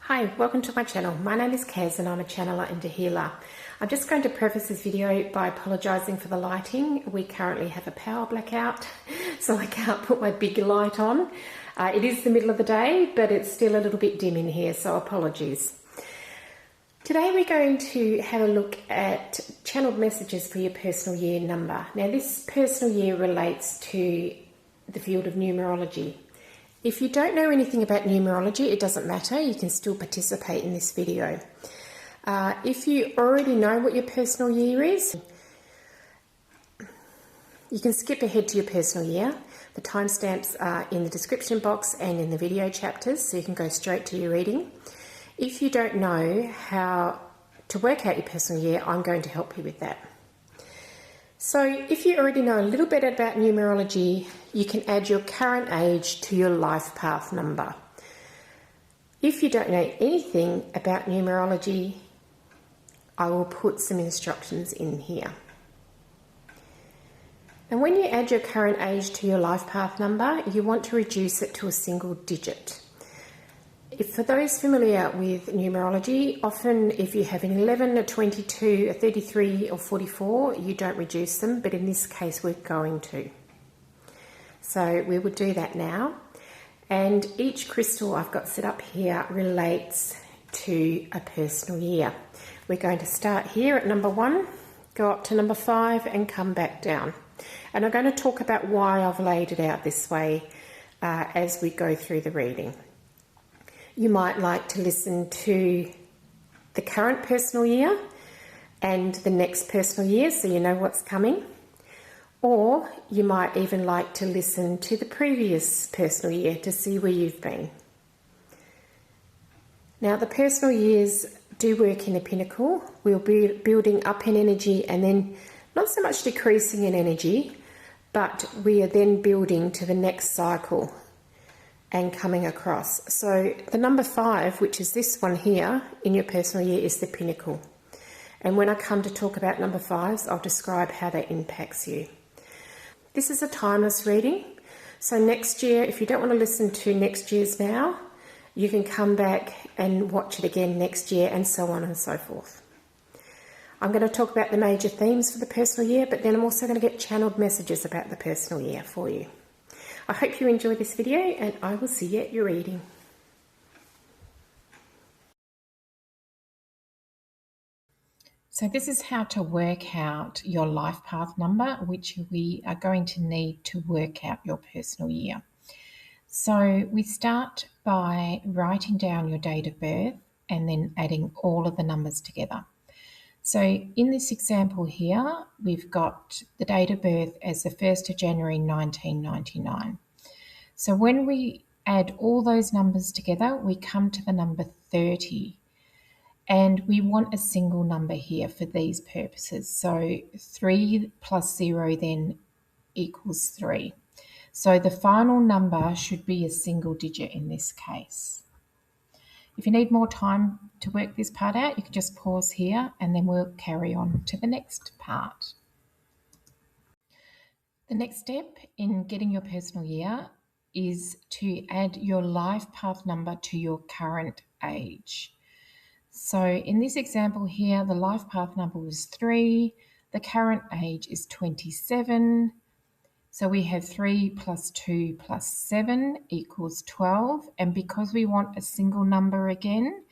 Hi, welcome to my channel. My name is Kaz and I'm a channeler and a healer. I'm just going to preface this video by apologising for the lighting. We currently have a power blackout, so I can't put my big light on. It is the middle of the day, but it's still a little bit dim in here, so apologies. Today we're going to have a look at channeled messages for your personal year number. Now this personal year relates to the field of numerology. If you don't know anything about numerology, it doesn't matter. You can still participate in this video. If you already know what your personal year is, you can skip ahead to your personal year. The timestamps are in the description box and in the video chapters, so you can go straight to your reading. If you don't know how to work out your personal year, I'm going to help you with that. So if you already know a little bit about numerology, you can add your current age to your life path number. If you don't know anything about numerology, I will put some instructions in here. And when you add your current age to your life path number, you want to reduce it to a single digit. For those familiar with numerology, often if you have an 11, a 22, a 33 or 44, you don't reduce them, but in this case we're going to. So we will do that now. And each crystal I've got set up here relates to a personal year. We're going to start here at number 1, go up to number 5 and come back down. And I'm going to talk about why I've laid it out this way as we go through the reading. You might like to listen to the current personal year and the next personal year so you know what's coming. Or you might even like to listen to the previous personal year to see where you've been. Now the personal years do work in a pinnacle. We'll be building up in energy and then not so much decreasing in energy, but we are then building to the next cycle and coming across. So the number 5, which is this one here in your personal year, is the pinnacle. And when I come to talk about number 5s, I'll describe how that impacts you. This is a timeless reading. So next year, if you don't want to listen to next year's now, you can come back and watch it again next year and so on and so forth. I'm going to talk about the major themes for the personal year, but then I'm also going to get channeled messages about the personal year for you. I hope you enjoy this video and I will see you at your reading. So this is how to work out your life path number, which we are going to need to work out your personal year. So we start by writing down your date of birth and then adding all of the numbers together. So in this example here, we've got the date of birth as the 1st of January 1999. So when we add all those numbers together, we come to the number 30. And we want a single number here for these purposes. So 3 plus 0 then equals 3. So the final number should be a single digit in this case. If you need more time to work this part out, you can just pause here and then we'll carry on to the next part. The next step in getting your personal year is to add your life path number to your current age. So in this example here, the life path number was 3, the current age is 27. So we have 3 plus 2 plus 7 equals 12. And because we want a single number again,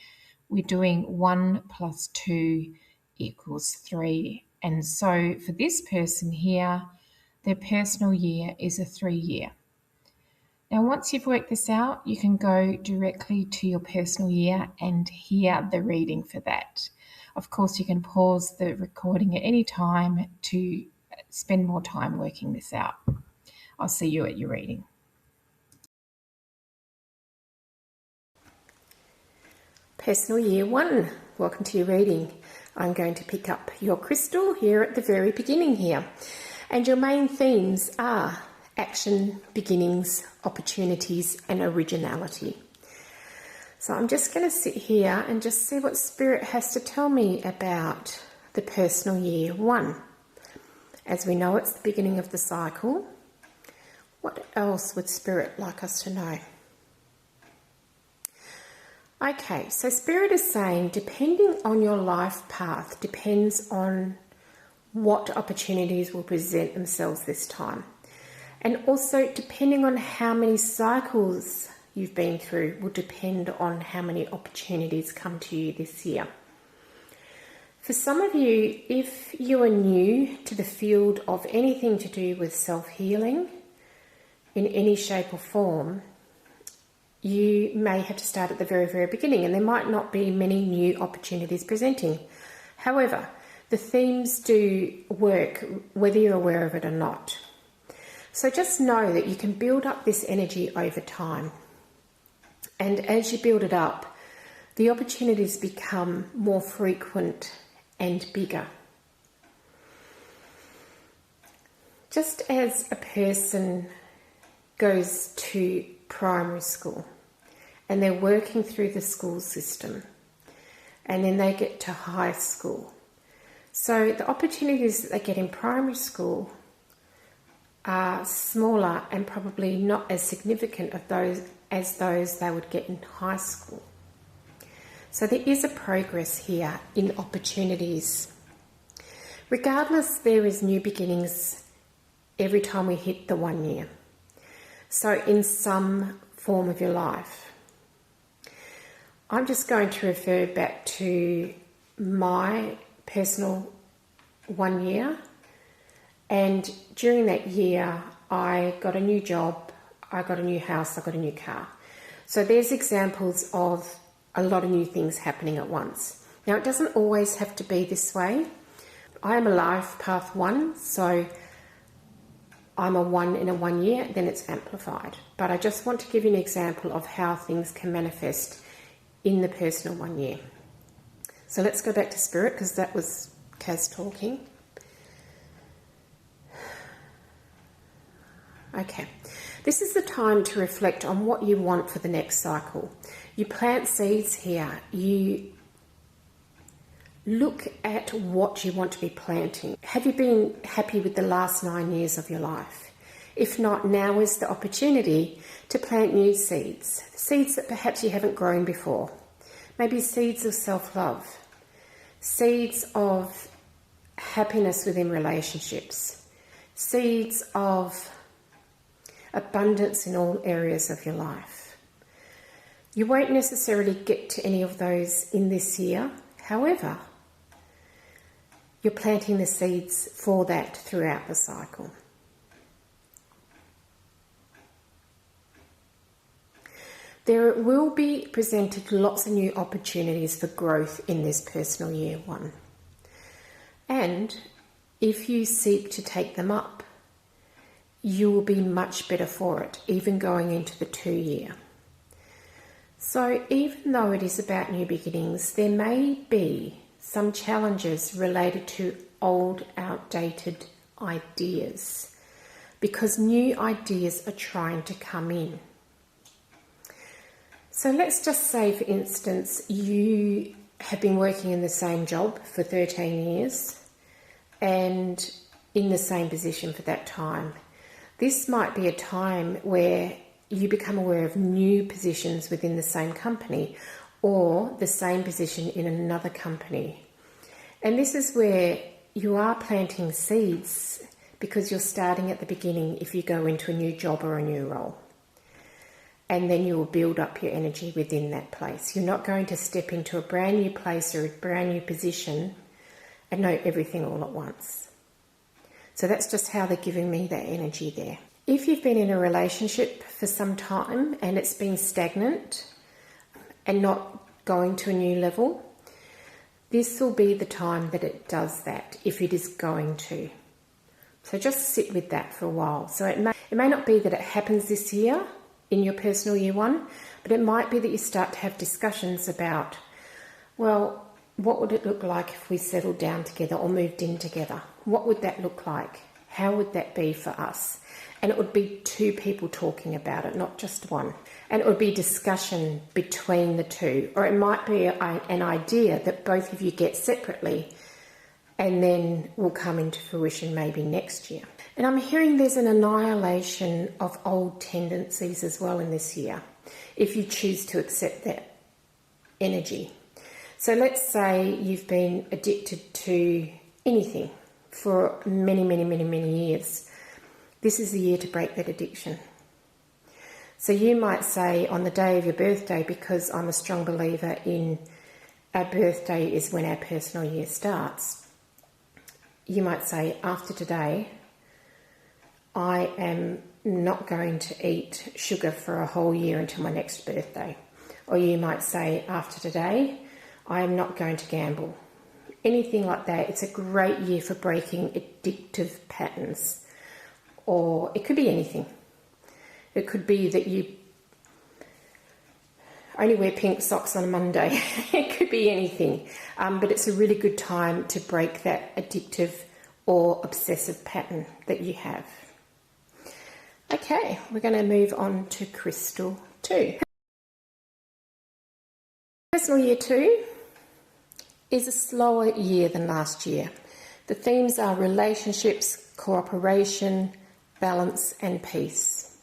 we're doing 1 plus 2 equals 3. And so for this person here, their personal year is a 3-year. Now, once you've worked this out, you can go directly to your personal year and hear the reading for that. Of course, you can pause the recording at any time to spend more time working this out. I'll see you at your reading. Personal Year 1, welcome to your reading. I'm going to pick up your crystal here at the very beginning here. And your main themes are action, beginnings, opportunities, and originality. So I'm just going to sit here and just see what Spirit has to tell me about the personal year 1. As we know, it's the beginning of the cycle. What else would Spirit like us to know? Okay, so Spirit is saying depending on your life path depends on what opportunities will present themselves this time. And also depending on how many cycles you've been through will depend on how many opportunities come to you this year. For some of you, if you are new to the field of anything to do with self-healing in any shape or form, you may have to start at the very, very beginning, and there might not be many new opportunities presenting. However, the themes do work whether you're aware of it or not. So just know that you can build up this energy over time. And as you build it up, the opportunities become more frequent and bigger. Just as a person goes to primary school and they're working through the school system and then they get to high school. So the opportunities that they get in primary school are smaller and probably not as significant as those they would get in high school. So there is a progress here in opportunities. Regardless, there is new beginnings every time we hit the 1 year. So in some form of your life. I'm just going to refer back to my personal 1 year. And during that year, I got a new job, I got a new house, I got a new car. So there's examples of a lot of new things happening at once. Now, it doesn't always have to be this way. I am a life path 1, so I'm a 1 in a 1 year, then it's amplified. But I just want to give you an example of how things can manifest in the personal 1 year. So let's go back to Spirit, because that was Kaz talking. Okay, this is the time to reflect on what you want for the next cycle. You plant seeds here. You look at what you want to be planting. Have you been happy with the last 9 years of your life? If not, now is the opportunity to plant new seeds. Seeds that perhaps you haven't grown before. Maybe seeds of self-love. Seeds of happiness within relationships. Seeds of abundance in all areas of your life. You won't necessarily get to any of those in this year. However, you're planting the seeds for that throughout the cycle. There will be presented lots of new opportunities for growth in this personal year 1. And if you seek to take them up, you will be much better for it, even going into the 2 year. So even though it is about new beginnings, there may be some challenges related to old, outdated ideas, because new ideas are trying to come in. So let's just say, for instance, you have been working in the same job for 13 years and in the same position for that time. This might be a time where you become aware of new positions within the same company or the same position in another company. And this is where you are planting seeds, because you're starting at the beginning if you go into a new job or a new role. And then you will build up your energy within that place. You're not going to step into a brand new place or a brand new position and know everything all at once. So that's just how they're giving me that energy there. If you've been in a relationship for some time and it's been stagnant and not going to a new level, this will be the time that it does that, if it is going to. So just sit with that for a while. So it may not be that it happens this year in your personal year 1, but it might be that you start to have discussions about, well, what would it look like if we settled down together or moved in together? What would that look like? How would that be for us? And it would be 2 people talking about it, not just one. And it would be discussion between the 2. Or it might be an idea that both of you get separately and then will come into fruition maybe next year. And I'm hearing there's an annihilation of old tendencies as well in this year, if you choose to accept that. energy. So let's say you've been addicted to anything for many years. This is the year to break that addiction. So you might say on the day of your birthday, because I'm a strong believer in our birthday is when our personal year starts, you might say, after today, I am not going to eat sugar for a whole year until my next birthday. Or you might say, after today, I am not going to gamble. Anything like that. It's a great year for breaking addictive patterns. Or it could be anything. It could be that you only wear pink socks on a Monday. It could be anything. But it's a really good time to break that addictive or obsessive pattern that you have. Okay, we're going to move on to Crystal 2. Personal Year 2 is a slower year than last year. The themes are relationships, cooperation, balance and peace.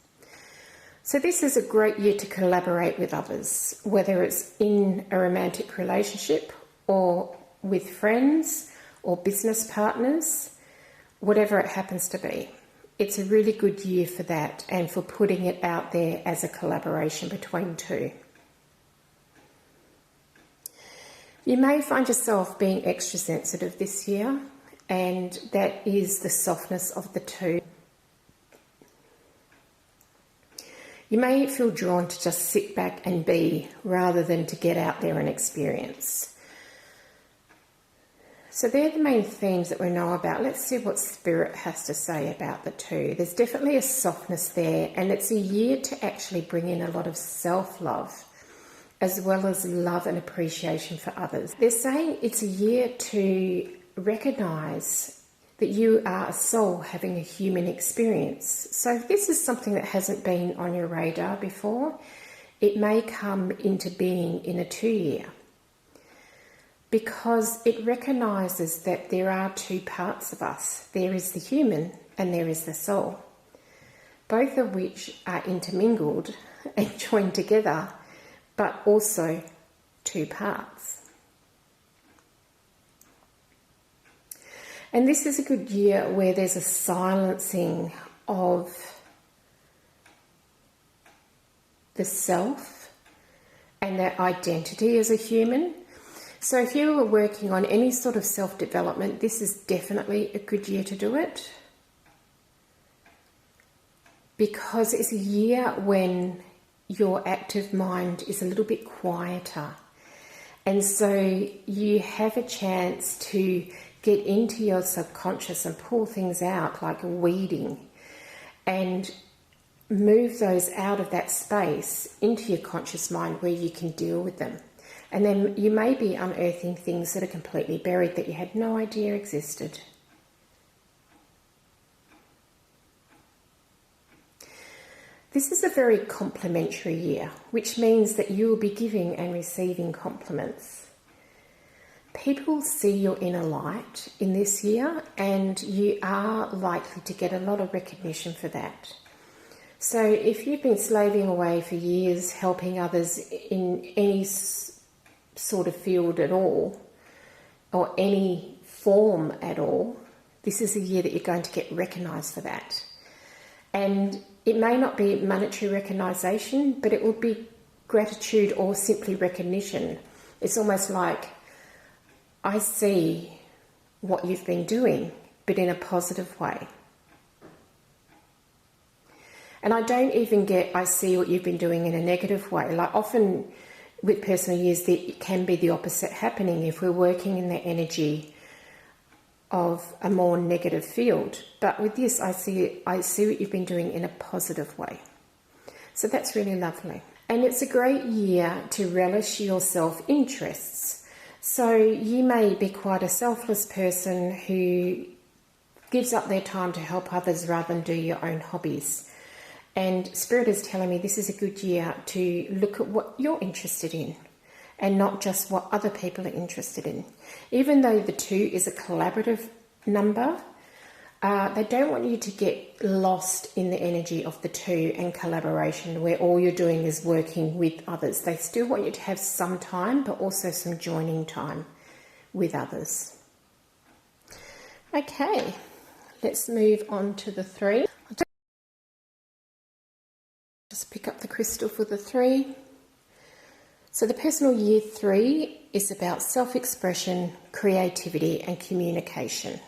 So this is a great year to collaborate with others, whether it's in a romantic relationship or with friends or business partners, whatever it happens to be. It's a really good year for that and for putting it out there as a collaboration between two. You may find yourself being extra sensitive this year, and that is the softness of the two. You may feel drawn to just sit back and be rather than to get out there and experience. So they're the main themes that we know about. Let's see what Spirit has to say about the two. There's definitely a softness there, and it's a year to actually bring in a lot of self-love as well as love and appreciation for others. They're saying it's a year to recognise that you are a soul having a human experience. So if this is something that hasn't been on your radar before, it may come into being in a 2-year, because it recognises that there are two parts of us. There is the human and there is the soul, both of which are intermingled and joined together, but also two parts. And this is a good year where there's a silencing of the self and that identity as a human. So if you were working on any sort of self-development, this is definitely a good year to do it, because it's a year when your active mind is a little bit quieter. And so you have a chance to get into your subconscious and pull things out like weeding and move those out of that space into your conscious mind where you can deal with them. And then you may be unearthing things that are completely buried that you had no idea existed. This is a very complimentary year, which means that you will be giving and receiving compliments. People see your inner light in this year, and you are likely to get a lot of recognition for that. So if you've been slaving away for years helping others in any sort of field at all, or any form at all, this is a year that you're going to get recognised for that. And it may not be monetary recognition, but it will be gratitude or simply recognition. It's almost like, I see what you've been doing, but in a positive way. And I don't even get, I see what you've been doing in a negative way. Like often with personal years, it can be the opposite happening if we're working in the energy of a more negative field. But with this, I see what you've been doing in a positive way. So that's really lovely. And it's a great year to relish your self-interests. So you may be quite a selfless person who gives up their time to help others rather than do your own hobbies. And Spirit is telling me this is a good year to look at what you're interested in and not just what other people are interested in. Even though the 2 is a collaborative number, They don't want you to get lost in the energy of the two and collaboration where all you're doing is working with others. They still want you to have some time, but also some joining time with others. Okay, let's move on to the 3. I'll just pick up the crystal for the 3. So the personal year 3 is about self-expression, creativity and communication.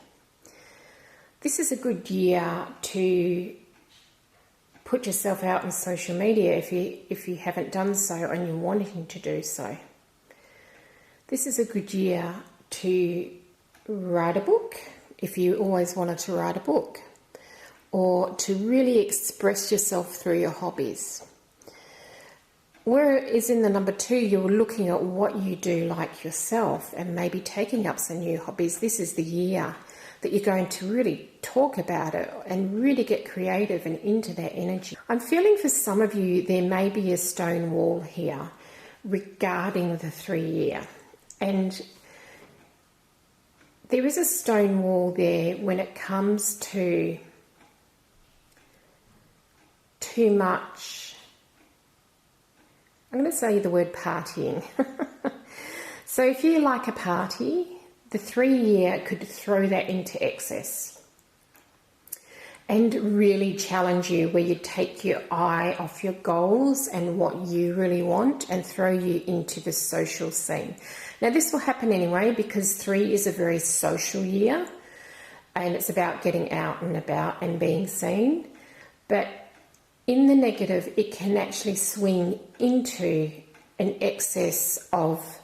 This is a good year to put yourself out on social media if you haven't done so and you're wanting to do so. This is a good year to write a book if you always wanted to write a book, or to really express yourself through your hobbies. Whereas in the number 2, you're looking at what you do like yourself and maybe taking up some new hobbies. This is the year that you're going to really talk about it and really get creative and into that energy. I'm feeling for some of you there may be a stone wall here regarding the 3 year. And there is a stone wall there when it comes to too much, I'm going to say the word partying. So if you like a party, the 3 year could throw that into excess and really challenge you, where you take your eye off your goals and what you really want and throw you into the social scene. Now this will happen anyway because 3 is a very social year and it's about getting out and about and being seen. But in the negative, it can actually swing into an excess of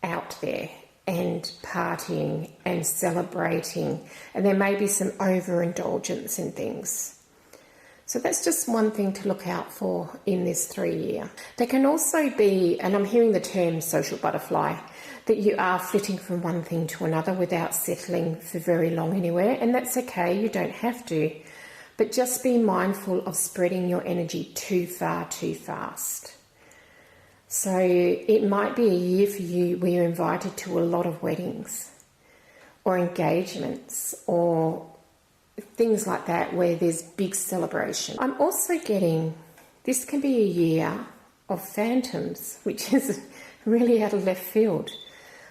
out there and partying and celebrating, and there may be some overindulgence in things. So that's just one thing to look out for in this 3 year. There can also be, and I'm hearing the term social butterfly, that you are flitting from one thing to another without settling for very long anywhere, and that's okay, you don't have to. But just be mindful of spreading your energy too far too fast. So it might be a year for you where you're invited to a lot of weddings or engagements or things like that where there's big celebration. I'm also getting, this can be a year of phantoms, which is really out of left field.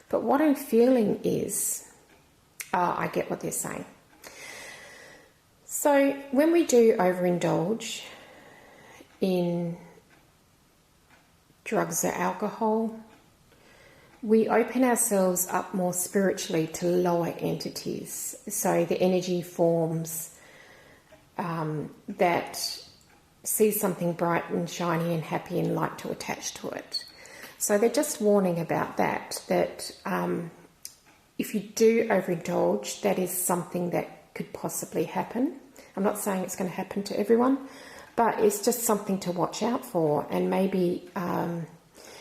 But what I'm feeling is, I get what they're saying. So when we do overindulge in drugs or alcohol, we open ourselves up more spiritually to lower entities. So the energy forms that see something bright and shiny and happy and like to attach to it. So they're just warning about that if you do overindulge, that is something that could possibly happen. I'm not saying it's going to happen to everyone, but it's just something to watch out for. And maybe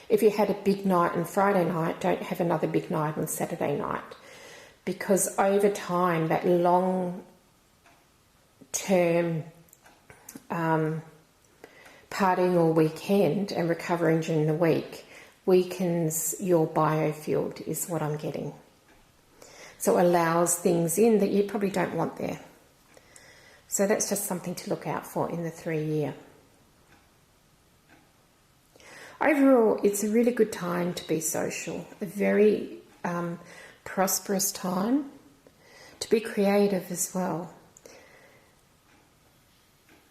if you had a big night on Friday night, don't have another big night on Saturday night, because over time that long term partying all weekend and recovering during the week weakens your biofield, is what I'm getting. So it allows things in that you probably don't want there. So that's just something to look out for in the 3 year. Overall, it's a really good time to be social, a very prosperous time to be creative as well.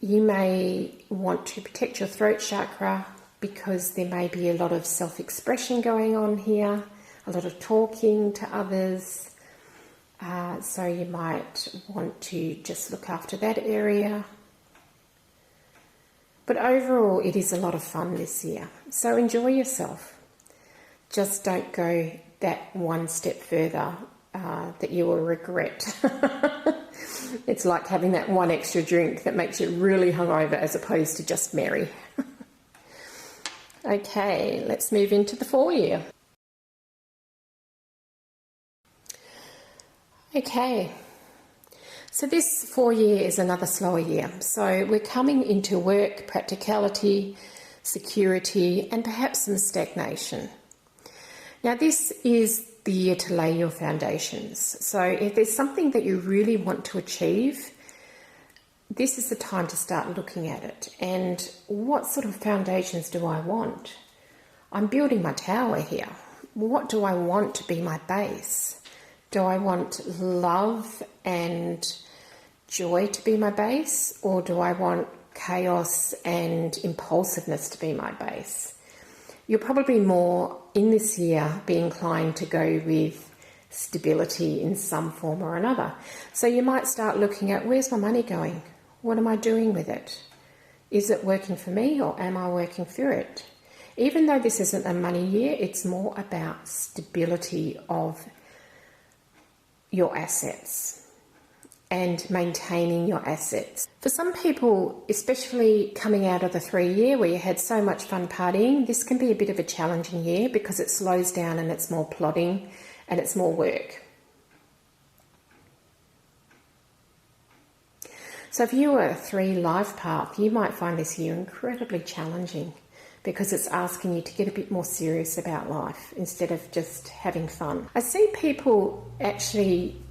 You may want to protect your throat chakra because there may be a lot of self-expression going on here, a lot of talking to others. So you might want to just look after that area. But overall, it is a lot of fun this year. So enjoy yourself. Just don't go that one step further that you will regret. It's like having that one extra drink that makes you really hungover as opposed to just merry. Okay, let's move into the 4 year. Okay, so this 4 year is another slower year. So we're coming into work, practicality, security, and perhaps some stagnation. Now this is the year to lay your foundations. So if there's something that you really want to achieve, this is the time to start looking at it. And what sort of foundations do I want? I'm building my tower here. What do I want to be my base? Do I want love and joy to be my base, or do I want chaos and impulsiveness to be my base? You'll probably more in this year be inclined to go with stability in some form or another. So you might start looking at, where's my money going? What am I doing with it? Is it working for me, or am I working for it? Even though this isn't a money year, it's more about stability of your assets and maintaining your assets. For some people, especially coming out of the 3-year where you had so much fun partying, this can be a bit of a challenging year because it slows down and it's more plodding and it's more work. So if you were a 3 life path, you might find this year incredibly challenging because it's asking you to get a bit more serious about life instead of just having fun. I see people actually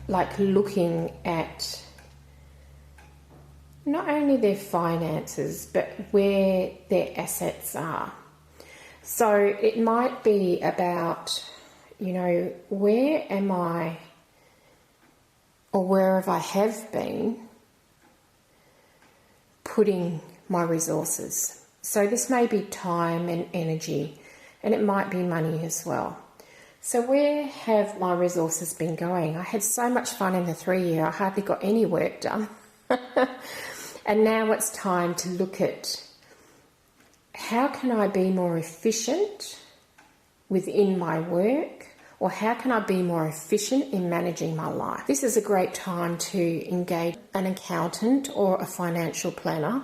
like looking at not only their finances, but where their assets are. So it might be about, you know, where am I, or wherever I have been putting my resources. So this may be time and energy, and it might be money as well. So where have my resources been going? I had so much fun in the 3-year, I hardly got any work done. And now it's time to look at how can I be more efficient within my work, or how can I be more efficient in managing my life? This is a great time to engage an accountant or a financial planner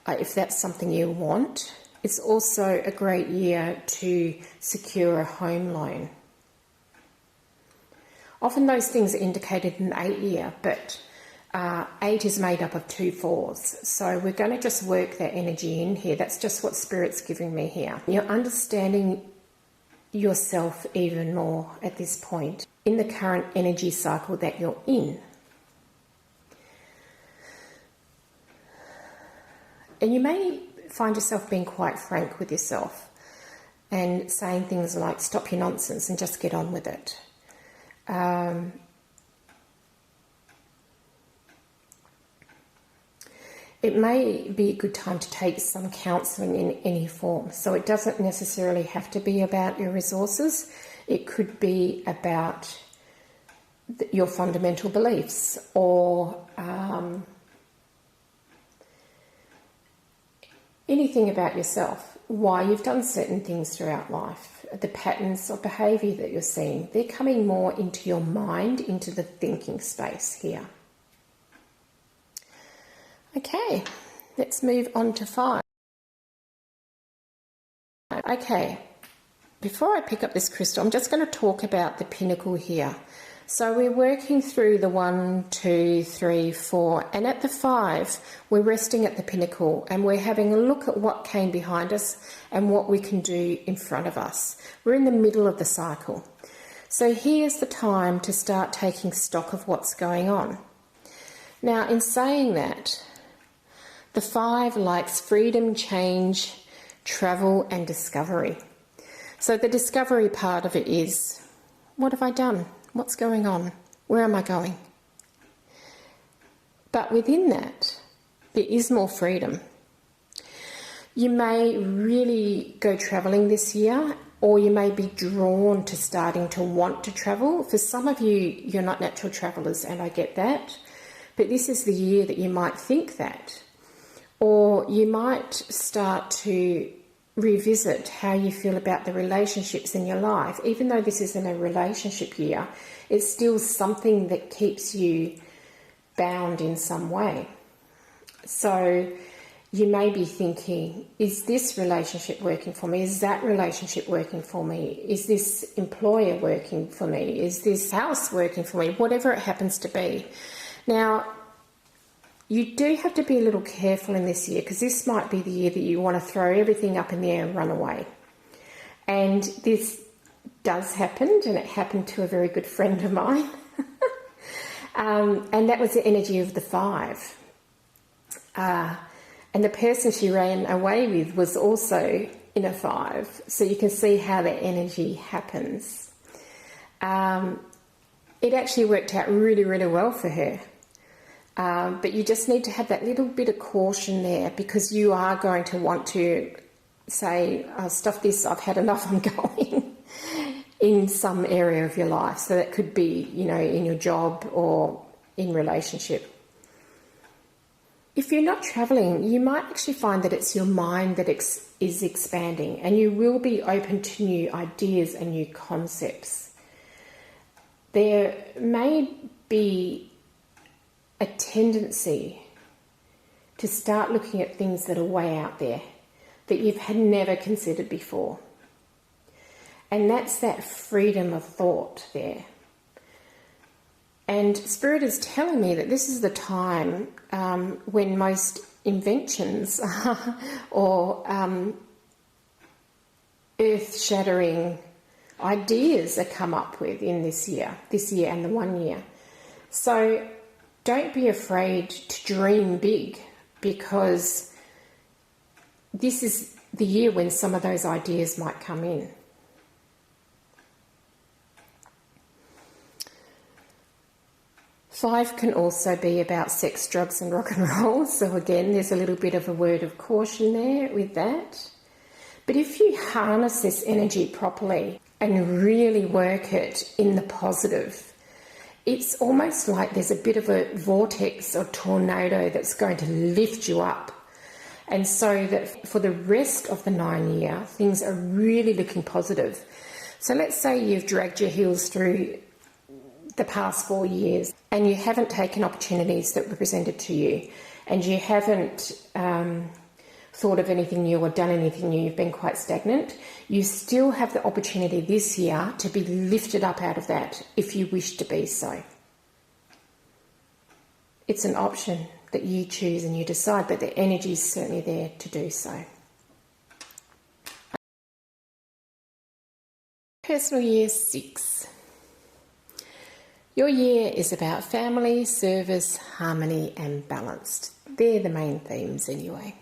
if that's something you want. It's also a great year to secure a home loan. Often those things are indicated in the 8-year, but 8 is made up of 2 4s. So we're going to just work that energy in here. That's just what Spirit's giving me here. You're understanding yourself even more at this point in the current energy cycle that you're in. And you may find yourself being quite frank with yourself and saying things like, stop your nonsense and just get on with it. It may be a good time to take some counselling in any form. So it doesn't necessarily have to be about your resources. It could be about your fundamental beliefs, or anything about yourself, why you've done certain things throughout life, the patterns of behaviour that you're seeing. They're coming more into your mind, into the thinking space here. Okay, let's move on to 5. Okay, before I pick up this crystal, I'm just going to talk about the pinnacle here. So we're working through the 1, 2, 3, 4, and at the 5, we're resting at the pinnacle and we're having a look at what came behind us and what we can do in front of us. We're in the middle of the cycle. So here's the time to start taking stock of what's going on. Now, in saying that, the 5 likes freedom, change, travel, and discovery. So the discovery part of it is, what have I done? What's going on? Where am I going? But within that, there is more freedom. You may really go travelling this year, or you may be drawn to starting to want to travel. For some of you, you're not natural travellers, and I get that. But this is the year that you might think that. Or you might start to revisit how you feel about the relationships in your life. Even though this isn't a relationship year, it's still something that keeps you bound in some way. So you may be thinking, is this relationship working for me? Is that relationship working for me? Is this employer working for me? Is this house working for me? Whatever it happens to be. Now, you do have to be a little careful in this year, because this might be the year that you want to throw everything up in the air and run away. And this does happen, and it happened to a very good friend of mine. And that was the energy of the 5. And the person she ran away with was also in a 5. So you can see how that energy happens. It actually worked out really, really well for her. But you just need to have that little bit of caution there, because you are going to want to say, oh, stuff this, I've had enough, I'm going, in some area of your life. So that could be, you know, in your job or in relationship. If you're not traveling, you might actually find that it's your mind that is expanding, and you will be open to new ideas and new concepts. There may be a tendency to start looking at things that are way out there that you've had never considered before. And that's that freedom of thought there. And Spirit is telling me that this is the time when most inventions or earth-shattering ideas are come up with in this year and the 1 year. So don't be afraid to dream big, because this is the year when some of those ideas might come in. Five can also be about sex, drugs and rock and roll. So again, there's a little bit of a word of caution there with that. But if you harness this energy properly and really work it in the positive, it's almost like there's a bit of a vortex or tornado that's going to lift you up. And so that for the rest of the 9 year, things are really looking positive. So let's say you've dragged your heels through the past 4 years and you haven't taken opportunities that were presented to you, and you haven't thought of anything new or done anything new, you've been quite stagnant. You still have the opportunity this year to be lifted up out of that if you wish to be so. It's an option that you choose and you decide, but the energy is certainly there to do so. Personal Year 6. Your year is about family, service, harmony and balanced. They're the main themes anyway.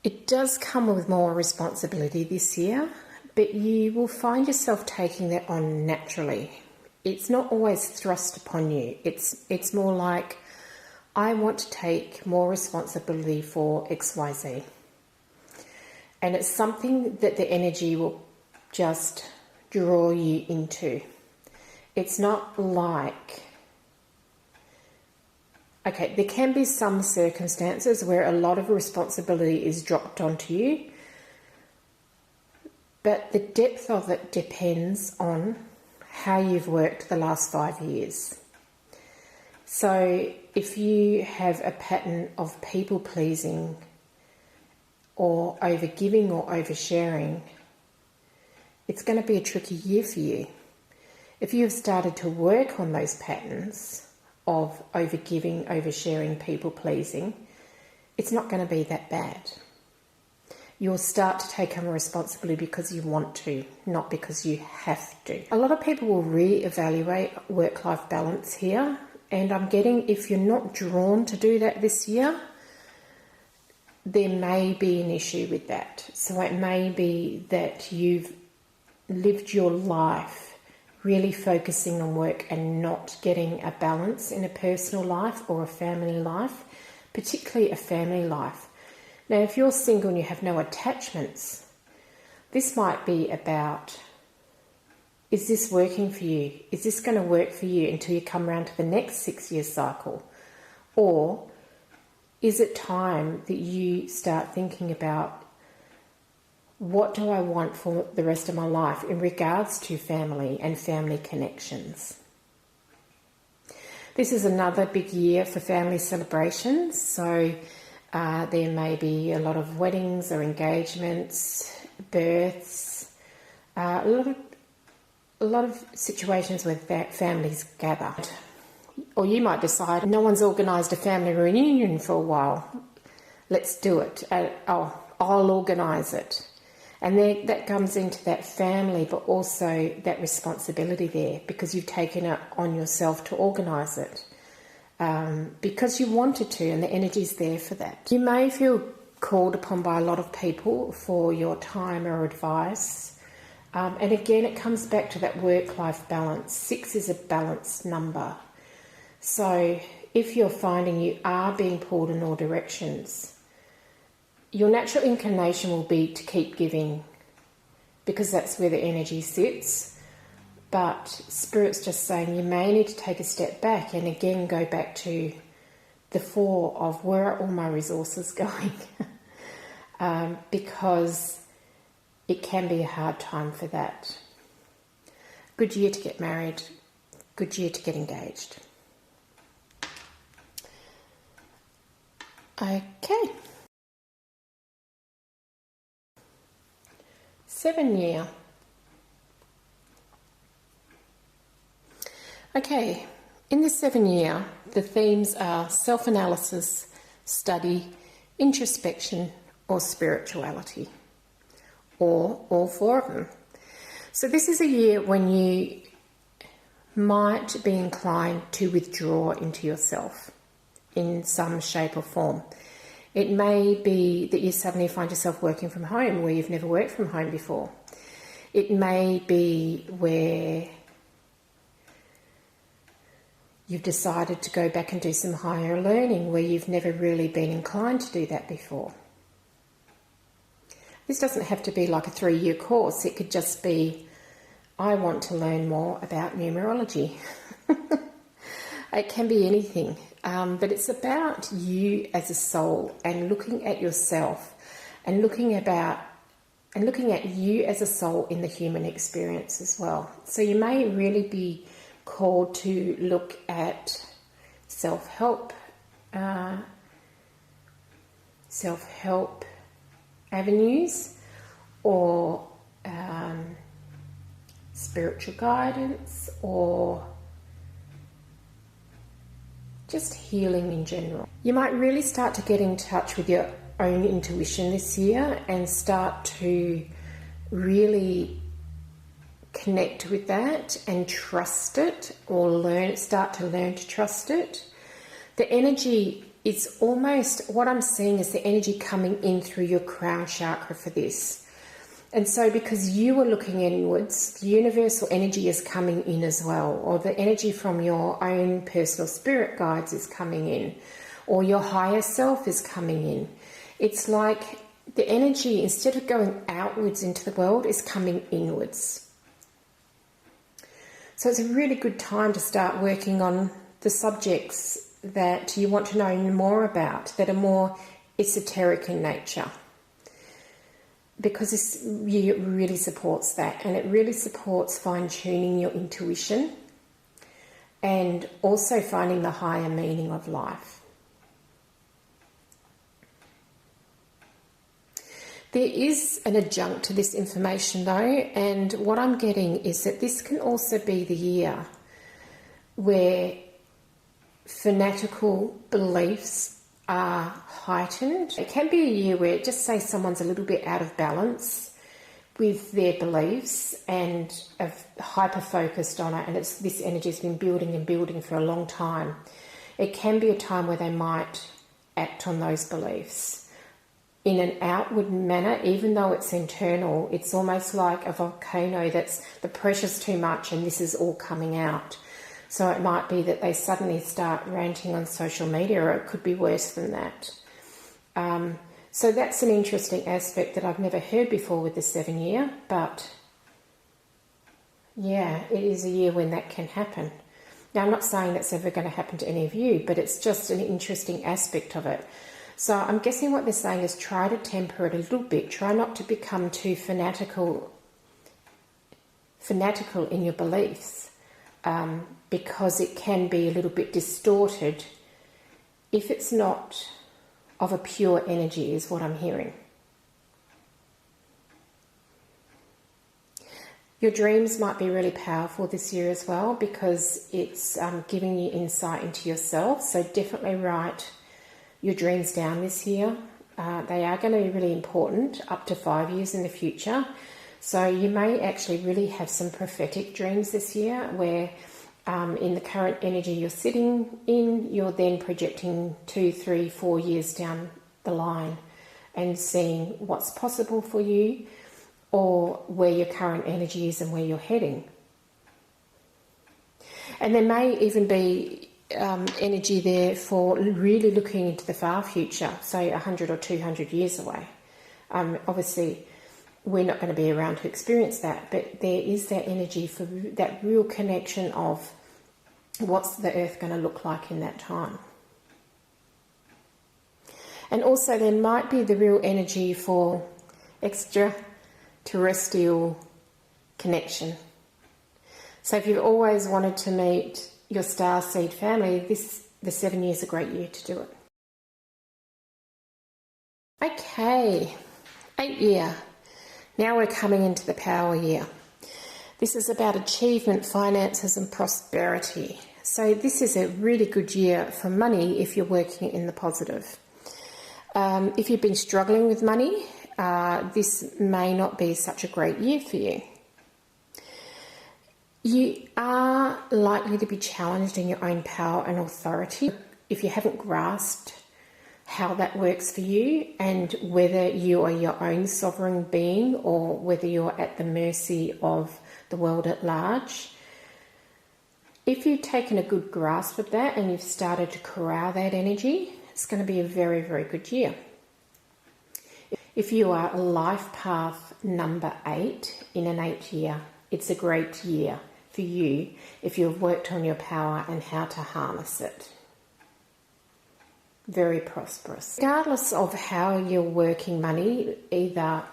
It does come with more responsibility this year, but you will find yourself taking that on naturally. It's not always thrust upon you. It's more like, I want to take more responsibility for XYZ. And it's something that the energy will just draw you into. It's not like, okay, there can be some circumstances where a lot of responsibility is dropped onto you, but the depth of it depends on how you've worked the last 5 years. So if you have a pattern of people pleasing or overgiving or oversharing, it's going to be a tricky year for you. If you have started to work on those patterns of overgiving, oversharing, people pleasing, it's not going to be that bad. You'll start to take on responsibility because you want to, not because you have to. A lot of people will re-evaluate work-life balance here, and I'm getting, if you're not drawn to do that this year, there may be an issue with that. So it may be that you've lived your life really focusing on work and not getting a balance in a personal life or a family life, particularly a family life. Now, if you're single and you have no attachments, this might be about, is this working for you? Is this going to work for you until you come around to the next 6 year cycle? Or is it time that you start thinking about, what do I want for the rest of my life in regards to family and family connections? This is another big year for family celebrations. So there may be a lot of weddings or engagements, births, a lot of situations where families gather. Or you might decide, no one's organised a family reunion for a while. Let's do it. I'll organise it. And that comes into that family, but also that responsibility there, because you've taken it on yourself to organise it. Because you wanted to, and the energy's there for that. You may feel called upon by a lot of people for your time or advice. And again, it comes back to that work-life balance. 6 is a balanced number. So if you're finding you are being pulled in all directions, your natural inclination will be to keep giving, because that's where the energy sits. But Spirit's just saying you may need to take a step back and again go back to the 4 of where are all my resources going? Because it can be a hard time for that. Good year to get married, good year to get engaged. Okay. 7 year. Okay, in the 7 year, the themes are self-analysis, study, introspection, or spirituality, or all 4 of them. So this is a year when you might be inclined to withdraw into yourself in some shape or form. It may be that you suddenly find yourself working from home where you've never worked from home before. It may be where you've decided to go back and do some higher learning where you've never really been inclined to do that before. This doesn't have to be like a 3-year course. It could just be, I want to learn more about numerology. It can be anything. But it's about you as a soul and looking at yourself and looking at you as a soul in the human experience as well. So you may really be called to look at self-help avenues, or spiritual guidance, or just healing in general. You might really start to get in touch with your own intuition this year and start to really connect with that and trust it, or start to learn to trust it. The energy is almost, what I'm seeing is the energy coming in through your crown chakra for this. And so because you are looking inwards, the universal energy is coming in as well, or the energy from your own personal spirit guides is coming in, or your higher self is coming in. It's like the energy, instead of going outwards into the world, is coming inwards. So it's a really good time to start working on the subjects that you want to know more about, that are more esoteric in nature. Because this year really supports that, and it really supports fine-tuning your intuition and also finding the higher meaning of life. There is an adjunct to this information though, and what I'm getting is that this can also be the year where fanatical beliefs are heightened. It can be a year where, just say someone's a little bit out of balance with their beliefs and have hyper-focused on it, and this energy has been building and building for a long time. It can be a time where they might act on those beliefs in an outward manner, even though it's internal. It's almost like a volcano that's, the pressure's too much and this is all coming out. So it might be that they suddenly start ranting on social media, or it could be worse than that. So that's an interesting aspect that I've never heard before with the 7 year, but yeah, it is a year when that can happen. Now, I'm not saying that's ever going to happen to any of you, but it's just an interesting aspect of it. So I'm guessing what they're saying is try to temper it a little bit. Try not to become too fanatical in your beliefs. Because it can be a little bit distorted if it's not of a pure energy, is what I'm hearing. Your dreams might be really powerful this year as well, because it's giving you insight into yourself. So definitely write your dreams down this year. They are going to be really important up to 5 years in the future. So you may actually really have some prophetic dreams this year where in the current energy you're sitting in, you're then projecting 2, 3, 4 years down the line and seeing what's possible for you or where your current energy is and where you're heading. And there may even be energy there for really looking into the far future, say 100 or 200 years away. Obviously, we're not going to be around to experience that, but there is that energy for that real connection of what's the earth going to look like in that time. And also there might be the real energy for extraterrestrial connection. So if you've always wanted to meet your starseed family, the 7 years is a great year to do it. Okay, 8th year. Now we're coming into the power year. This is about achievement, finances and prosperity. So this is a really good year for money if you're working in the positive. If you've been struggling with money, this may not be such a great year for you. You are likely to be challenged in your own power and authority if you haven't grasped how that works for you and whether you are your own sovereign being or whether you're at the mercy of the world at large. If you've taken a good grasp of that and you've started to corral that energy, it's going to be a very, very good year. If you are a life path number 8 in an 8th year, it's a great year for you if you've worked on your power and how to harness it. Very prosperous. Regardless of how you're working money, either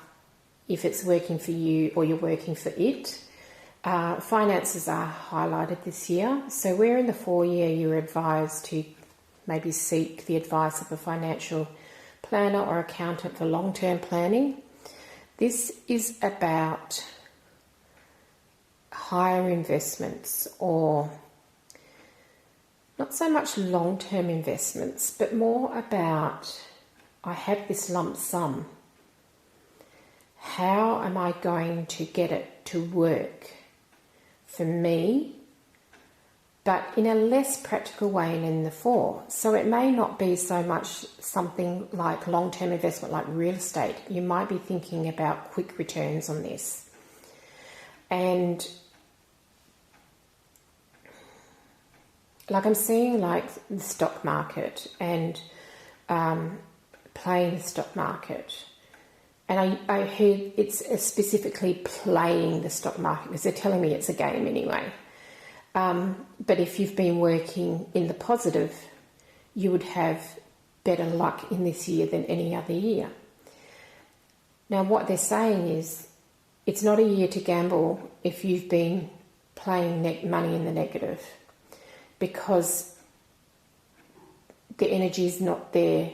if it's working for you or you're working for it, finances are highlighted this year. So where in the 4 year you're advised to maybe seek the advice of a financial planner or accountant for long-term planning, this is about higher investments, or not so much long-term investments, but more about, I have this lump sum. How am I going to get it to work for me, but in a less practical way than in the 4? So it may not be so much something like long-term investment like real estate. You might be thinking about quick returns on this. And like I'm seeing like the stock market and playing the stock market. And I heard it's specifically playing the stock market because they're telling me it's a game anyway. But if you've been working in the positive, you would have better luck in this year than any other year. Now what they're saying is it's not a year to gamble if you've been playing money in the negative, because the energy is not there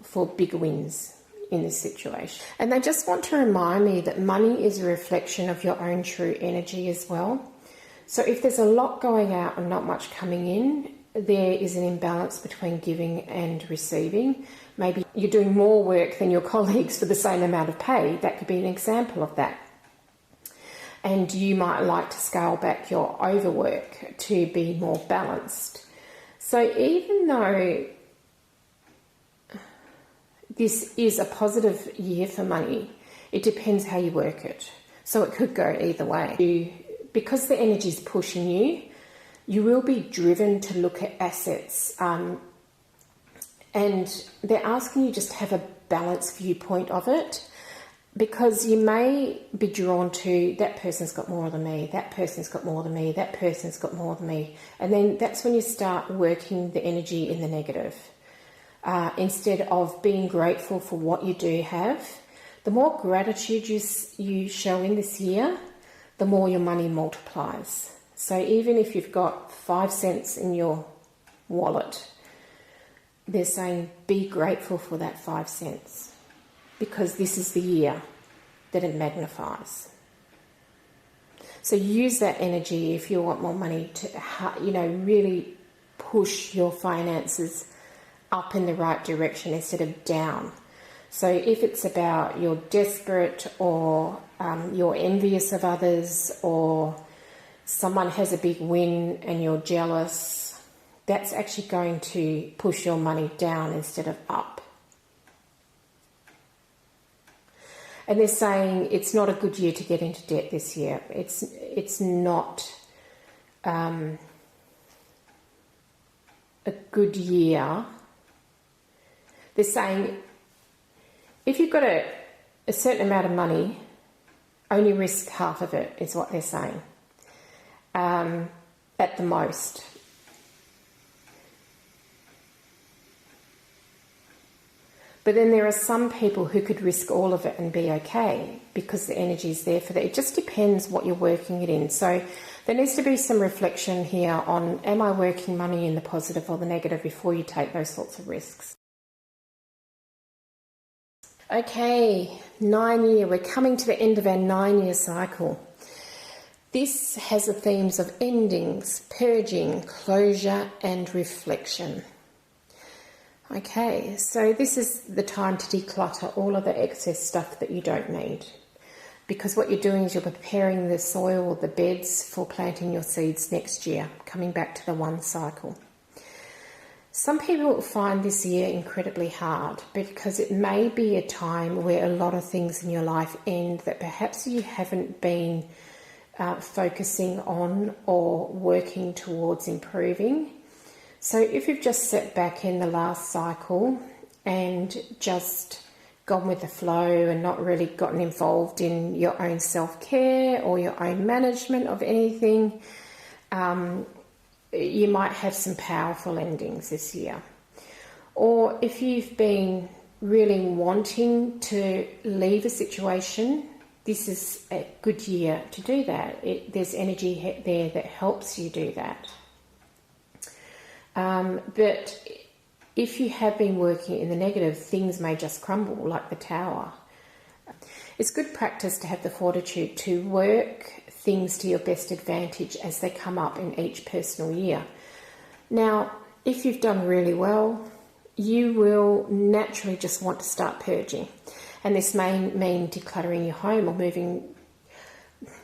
for big wins in this situation. And they just want to remind me that money is a reflection of your own true energy as well. So if there's a lot going out and not much coming in, there is an imbalance between giving and receiving. Maybe you're doing more work than your colleagues for the same amount of pay. That could be an example of that. And you might like to scale back your overwork to be more balanced. So even though this is a positive year for money, it depends how you work it. So it could go either way. Because the energy is pushing you, you will be driven to look at assets. And they're asking you just to have a balanced viewpoint of it, because you may be drawn to that person's got more than me, that person's got more than me, that person's got more than me. And then that's when you start working the energy in the negative. Instead of being grateful for what you do have, the more gratitude you show in this year, the more your money multiplies. So even if you've got 5 cents in your wallet, they're saying be grateful for that 5 cents, because this is the year that it magnifies. So use that energy if you want more money to, really push your finances up in the right direction instead of down. So if it's about you're desperate, or you're envious of others, or someone has a big win and you're jealous, that's actually going to push your money down instead of up. And they're saying it's not a good year to get into debt this year. It's not a good year. They're saying if you've got a certain amount of money, only risk half of it, is what they're saying, at the most. But then there are some people who could risk all of it and be okay because the energy is there for that. It just depends what you're working it in. So there needs to be some reflection here on, am I working money in the positive or the negative before you take those sorts of risks? Okay, 9-year. We're coming to the end of our 9-year cycle. This has the themes of endings, purging, closure, and reflection. Okay, so this is the time to declutter all of the excess stuff that you don't need, because what you're doing is you're preparing the soil or the beds for planting your seeds next year, coming back to the 1 cycle. Some people find this year incredibly hard because it may be a time where a lot of things in your life end that perhaps you haven't been focusing on or working towards improving. So if you've just sat back in the last cycle and just gone with the flow and not really gotten involved in your own self-care or your own management of anything, you might have some powerful endings this year. Or if you've been really wanting to leave a situation, this is a good year to do that. There's energy there that helps you do that. But if you have been working in the negative, things may just crumble like the tower. It's good practice to have the fortitude to work things to your best advantage as they come up in each personal year. Now, if you've done really well, you will naturally just want to start purging. And this may mean decluttering your home or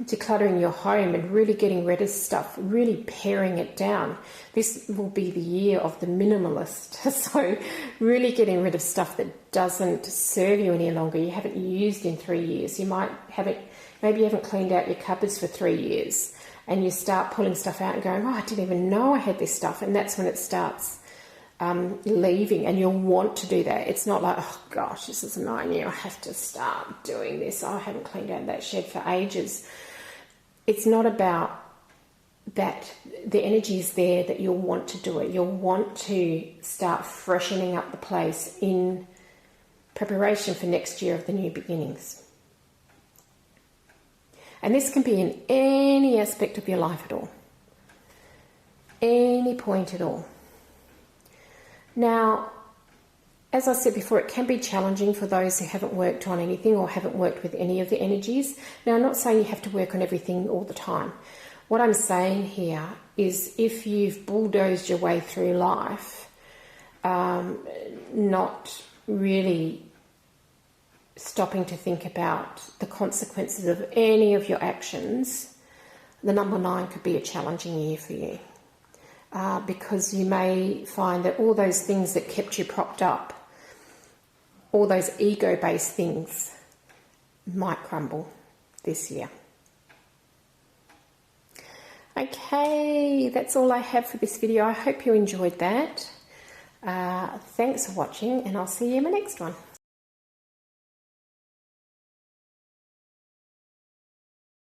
decluttering your home and really getting rid of stuff, really paring it down. This will be the year of the minimalist. So really getting rid of stuff that doesn't serve you any longer, you haven't used in 3 years. You might have it, maybe you haven't cleaned out your cupboards for 3 years, and you start pulling stuff out and going, oh, I didn't even know I had this stuff. And that's when it starts leaving, and you'll want to do that. It's not like, oh gosh, this is a 9-year, I have to start doing this. I haven't cleaned out that shed for ages. It's not about that. The energy is there that you'll want to do it. You'll want to start freshening up the place in preparation for next year of the new beginnings. And this can be in any aspect of your life at all, any point at all. Now, as I said before, it can be challenging for those who haven't worked on anything or haven't worked with any of the energies. Now, I'm not saying you have to work on everything all the time. What I'm saying here is if you've bulldozed your way through life, not really stopping to think about the consequences of any of your actions, the number 9 could be a challenging year for you. Because you may find that all those things that kept you propped up, all those ego-based things, might crumble this year. Okay, that's all I have for this video. I hope you enjoyed that. Thanks for watching, and I'll see you in my next one.